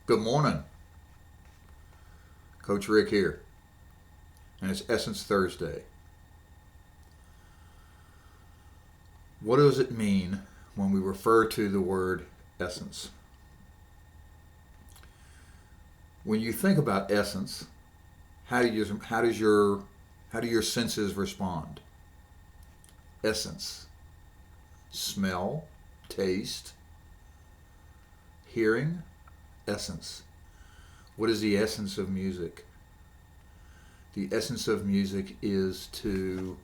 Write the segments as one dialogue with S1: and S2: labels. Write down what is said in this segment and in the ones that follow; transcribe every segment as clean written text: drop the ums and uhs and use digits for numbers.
S1: Good morning. Coach Rick here. And it's Essence Thursday. What does it mean when we refer to the word essence? When you think about essence, how do your senses respond? Essence. Smell, taste, hearing, essence. What is the essence of music? The essence of music is the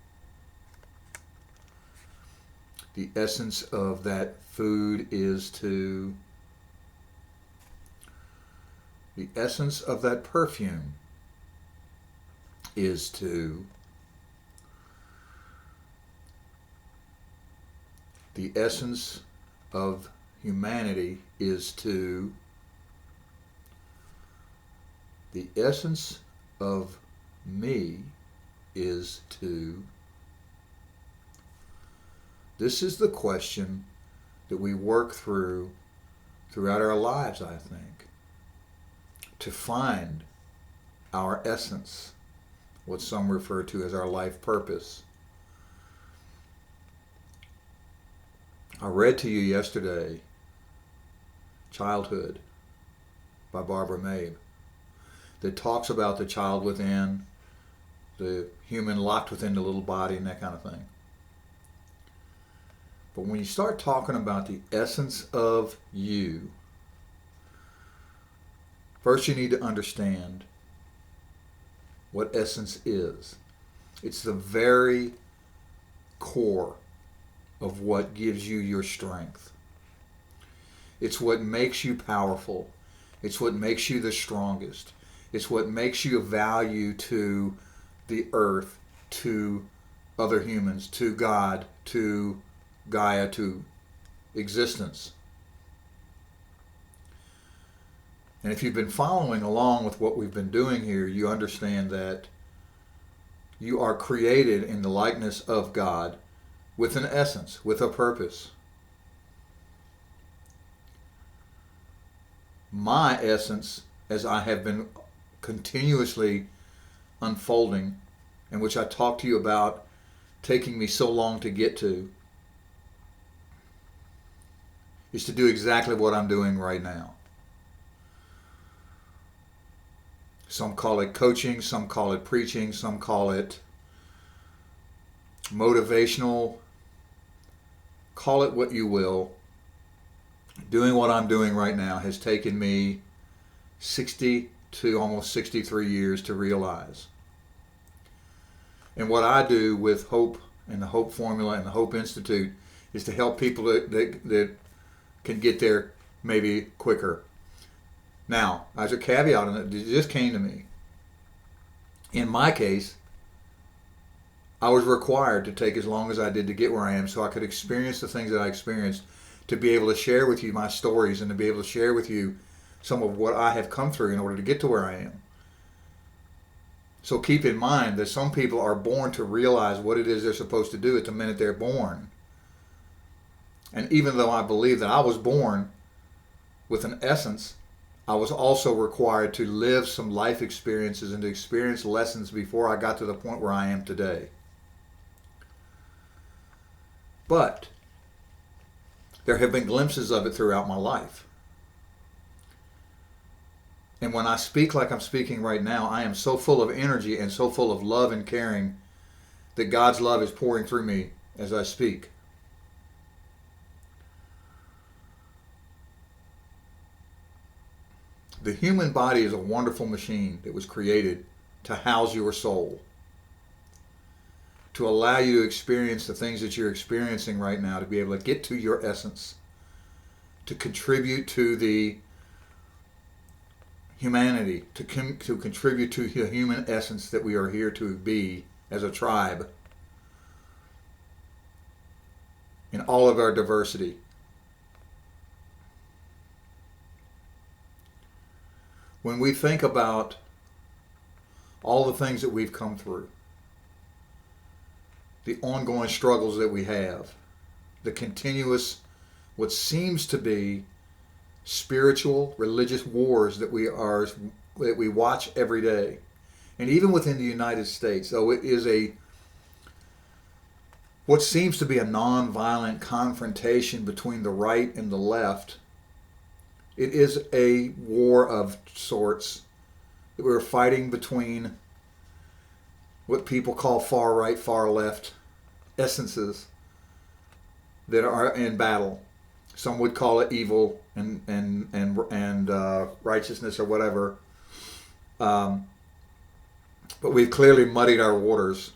S1: essence of that food is the essence of that perfume is the essence of humanity is the essence of me is this is the question that we work throughout our lives, I think, to find our essence, what some refer to as our life purpose. I read to you yesterday Childhood by Barbara Mabe that talks about the child within, the human locked within the little body and that kind of thing. But when you start talking about the essence of you, first you need to understand what essence is. It's the very core of what gives you your strength. It's what makes you powerful. It's what makes you the strongest. It's what makes you of value to the earth, to other humans, to God, to Gaia, to existence. And if you've been following along with what we've been doing here, you understand that you are created in the likeness of God with an essence, with a purpose. My essence, as I have been continuously unfolding, and which I talked to you about taking me so long to get to, is to do exactly what I'm doing right now. Some call it coaching, some call it preaching, some call it motivational. Call it what you will. Doing what I'm doing right now has taken me 60 to almost 63 years to realize. And what I do with Hope and the Hope Formula and the Hope Institute is to help people that can get there maybe quicker. Now, as a caveat, and it just came to me. In my case, I was required to take as long as I did to get where I am so I could experience the things that I experienced, to be able to share with you my stories and to be able to share with you some of what I have come through in order to get to where I am. So keep in mind that some people are born to realize what it is they're supposed to do at the minute they're born. And even though I believe that I was born with an essence, I was also required to live some life experiences and to experience lessons before I got to the point where I am today. But there have been glimpses of it throughout my life. And when I speak like I'm speaking right now, I am so full of energy and so full of love and caring that God's love is pouring through me as I speak. The human body is a wonderful machine that was created to house your soul, to allow you to experience the things that you're experiencing right now, to be able to get to your essence, to contribute to the humanity, to contribute to the human essence that we are here to be as a tribe in all of our diversity. When we think about all the things that we've come through, the ongoing struggles that we have, the continuous, what seems to be spiritual, religious wars that we watch every day. And even within the United States, though it is what seems to be a non-violent confrontation between the right and the left, it is a war of sorts that we're fighting between what people call far right, far left essences that are in battle. Some would call it evil and righteousness or whatever. But we've clearly muddied our waters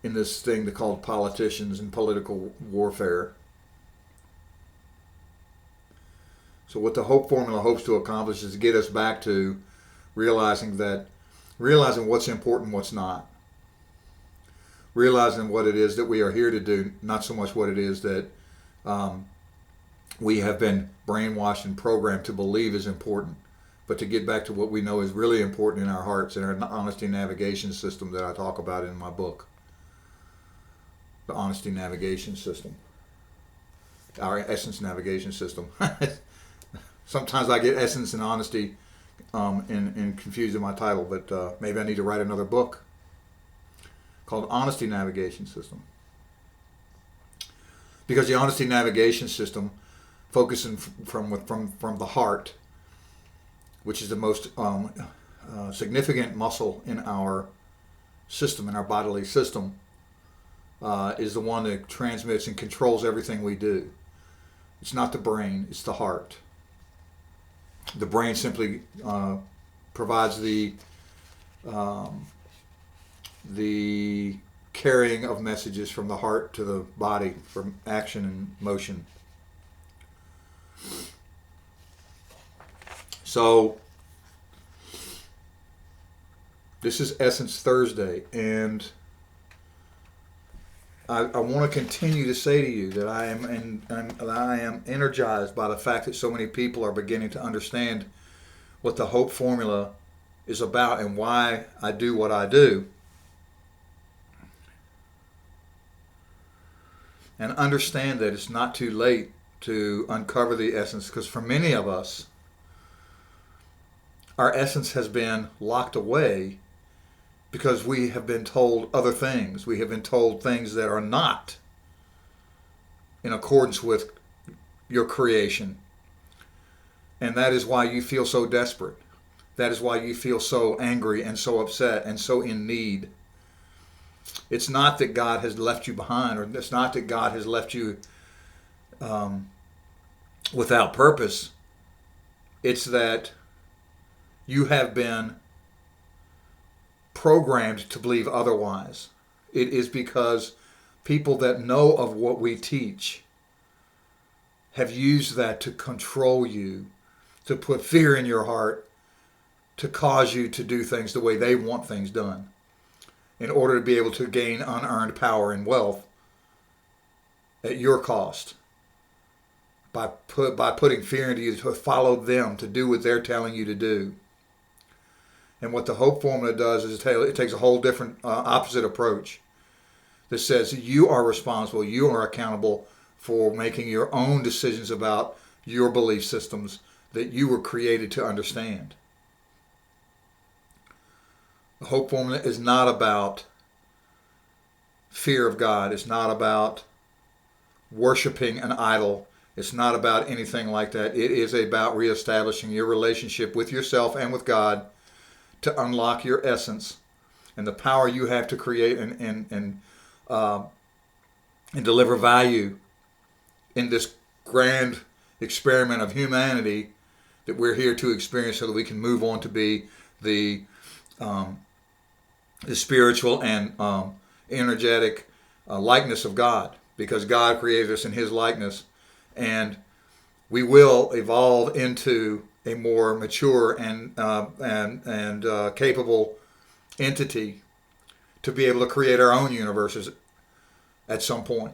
S1: in this thing called politicians and political warfare. So what the Hope Formula hopes to accomplish is to get us back to realizing what's important, what's not. Realizing what it is that we are here to do, not so much what it is that we have been brainwashed and programmed to believe is important, but to get back to what we know is really important in our hearts and our honesty navigation system that I talk about in my book. The honesty navigation system. Our essence navigation system. Sometimes I get essence and honesty and confused in my title, but maybe I need to write another book called Honesty Navigation System. Because the honesty navigation system, focusing from the heart, which is the most significant muscle in our system, in our bodily system, is the one that transmits and controls everything we do. It's not the brain, it's the heart. The brain simply provides the carrying of messages from the heart to the body for action and motion. So this is Essence Thursday, and I want to continue to say to you that I am energized by the fact that so many people are beginning to understand what the Hope Formula is about and why I do what I do. And understand that it's not too late to uncover the essence, because for many of us, our essence has been locked away because we have been told other things. We have been told things that are not in accordance with your creation. And that is why you feel so desperate. That is why you feel so angry and so upset and so in need. It's not that God has left you behind, or it's not that God has left you without purpose. It's that you have been programmed to believe otherwise. It is because people that know of what we teach have used that to control you, to put fear in your heart, to cause you to do things the way they want things done, in order to be able to gain unearned power and wealth at your cost. By putting fear into you to follow them, to do what they're telling you to do. And what the Hope Formula does is it takes a whole different opposite approach that says you are responsible, you are accountable for making your own decisions about your belief systems that you were created to understand. The Hope Formula is not about fear of God. It's not about worshiping an idol. It's not about anything like that. It is about reestablishing your relationship with yourself and with God to unlock your essence and the power you have to create and deliver value in this grand experiment of humanity that we're here to experience, so that we can move on to be the spiritual and energetic likeness of God, because God created us in His likeness, and we will evolve into a more mature and capable entity to be able to create our own universes at some point.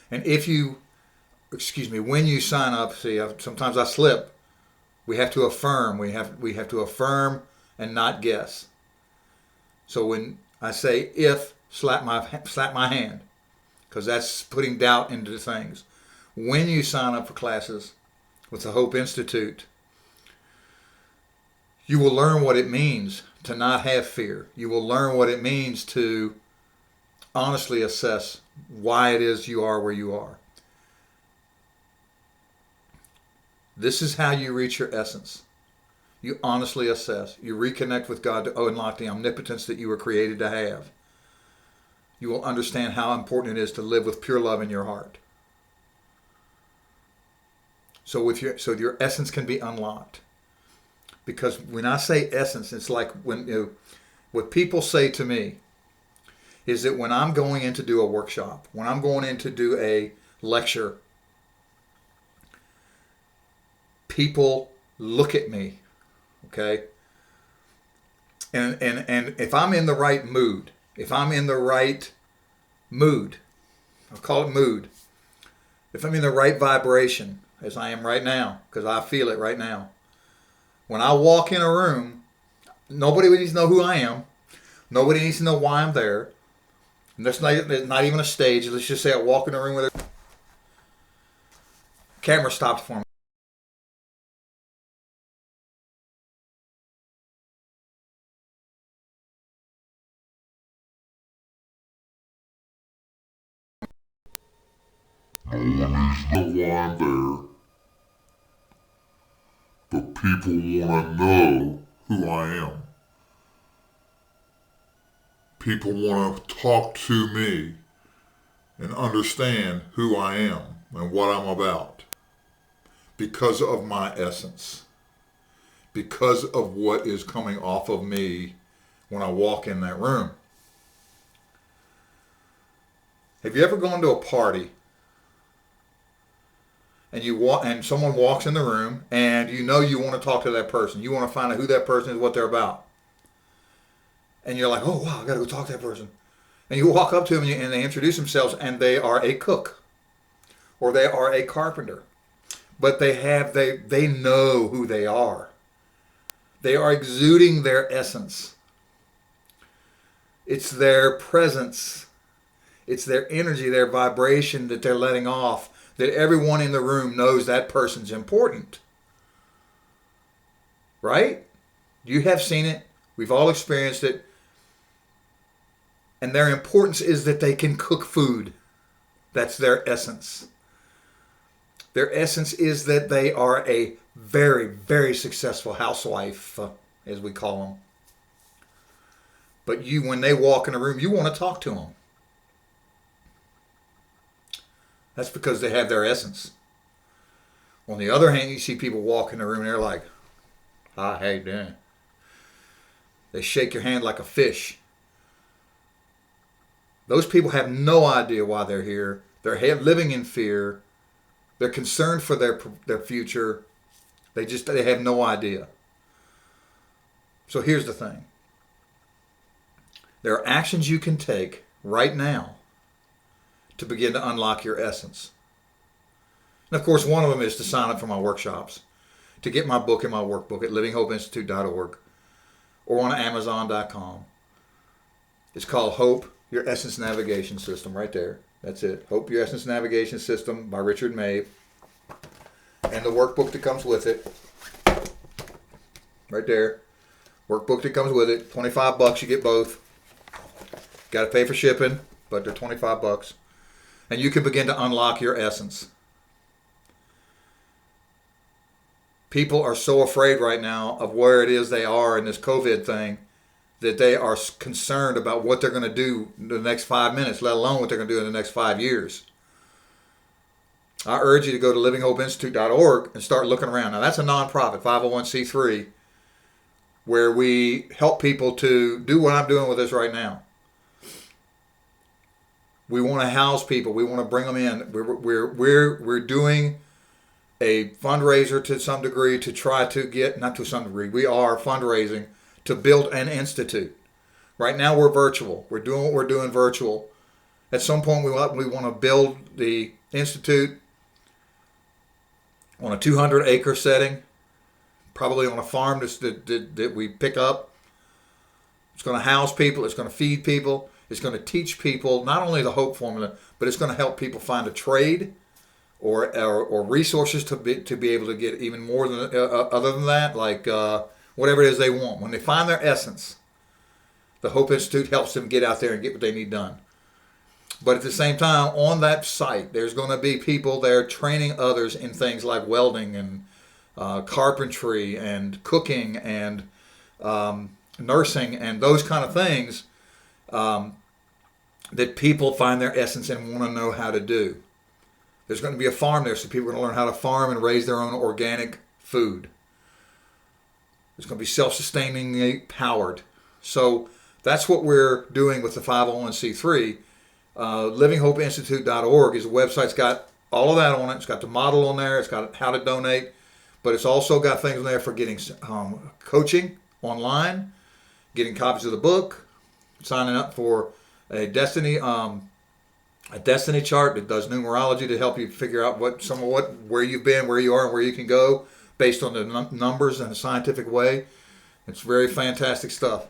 S1: And when you sign up, sometimes I slip. We have to affirm. We have to affirm and not guess. So when I say if, slap my hand. because that's putting doubt into things. When you sign up for classes with the Hope Institute, you will learn what it means to not have fear. You will learn what it means to honestly assess why it is you are where you are. This is how you reach your essence. You honestly assess. You reconnect with God to unlock the omnipotence that you were created to have. You will understand how important it is to live with pure love in your heart. So your essence can be unlocked. Because when I say essence, it's like when what people say to me is that when I'm going in to do a workshop, when I'm going in to do a lecture, people look at me, okay? And if I'm in the right mood, I'll call it mood. If I'm in the right vibration, as I am right now, because I feel it right now. When I walk in a room, nobody needs to know who I am. Nobody needs to know why I'm there. And there's not even a stage. Let's just say I walk in a room with a camera stopped for me.
S2: No one needs to know why I'm there. But people want to know who I am. People want to talk to me and understand who I am and what I'm about. Because of my essence. Because of what is coming off of me when I walk in that room. Have you ever gone to a party and someone walks in the room and you want to talk to that person. You want to find out who that person is, what they're about. And you're like, oh, wow, I got to go talk to that person. And you walk up to them and they introduce themselves and they are a cook or they are a carpenter. But they know who they are. They are exuding their essence. It's their presence. It's their energy, their vibration that they're letting off, that everyone in the room knows that person's important. Right? You have seen it. We've all experienced it. And their importance is that they can cook food. That's their essence. Their essence is that they are a very, very successful housewife, as we call them. But when they walk in a room, you want to talk to them. That's because they have their essence. On the other hand, you see people walk in the room and they're like, hi, how you doing? They shake your hand like a fish. Those people have no idea why they're here. They're living in fear. They're concerned for their future. They have no idea. So here's the thing. There are actions you can take right now to begin to unlock your essence. And of course, one of them is to sign up for my workshops, to get my book and my workbook at livinghopeinstitute.org or on Amazon.com. It's called Hope, Your Essence Navigation System, right there. That's it. Hope, Your Essence Navigation System by Richard Mabe. And the workbook that comes with it. Right there. Workbook that comes with it. $25, you get both. Got to pay for shipping, but they're $25. And you can begin to unlock your essence. People are so afraid right now of where it is they are in this COVID thing that they are concerned about what they're going to do in the next 5 minutes, let alone what they're going to do in the next 5 years. I urge you to go to livinghopeinstitute.org and start looking around. Now, that's a nonprofit, 501c3, where we help people to do what I'm doing with this right now. We want to house people. We want to bring them in. We're doing a fundraiser to some degree to try to get, not to some degree, we are fundraising to build an institute. Right now we're virtual. We're doing what we're doing virtual. At some point we want to build the institute on a 200-acre setting, probably on a farm that we pick up. It's going to house people. It's going to feed people.
S1: It's going to teach people not only the hope formula, but it's going to help people find a trade or resources to be able to get even more than other than that, like whatever it is they want. When they find their essence, the Hope Institute helps them get out there and get what they need done. But at the same time, on that site, there's going to be people there training others in things like welding and carpentry and cooking and nursing and those kind of things that people find their essence and want to know how to do. There's going to be a farm there, so people are going to learn how to farm and raise their own organic food. It's going to be self-sustainingly powered. So that's what we're doing with the 501c3. LivingHopeInstitute.org is a website. It's got all of that on it. It's got the model on there. It's got how to donate. But it's also got things on there for getting coaching online, getting copies of the book, signing up for a destiny chart that does numerology to help you figure out where you've been, where you are, and where you can go based on the numbers in a scientific way. It's very fantastic stuff.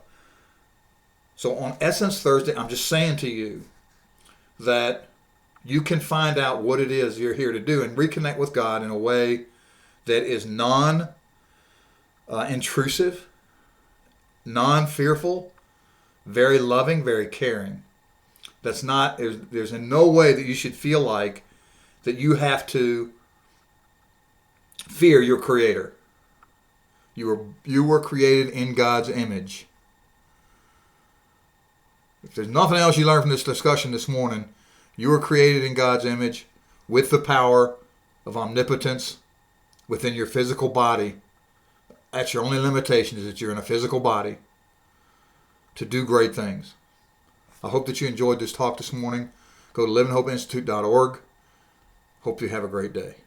S1: So on Essence Thursday, I'm just saying to you that you can find out what it is you're here to do and reconnect with God in a way that is non-intrusive, non-fearful, very loving, very caring. There's in no way that you should feel like that you have to fear your Creator. You were created in God's image. If there's nothing else you learn from this discussion this morning, you were created in God's image with the power of omnipotence within your physical body. That's your only limitation, is that you're in a physical body to do great things. I hope that you enjoyed this talk this morning. Go to livingHopeInstitute.org. Hope you have a great day.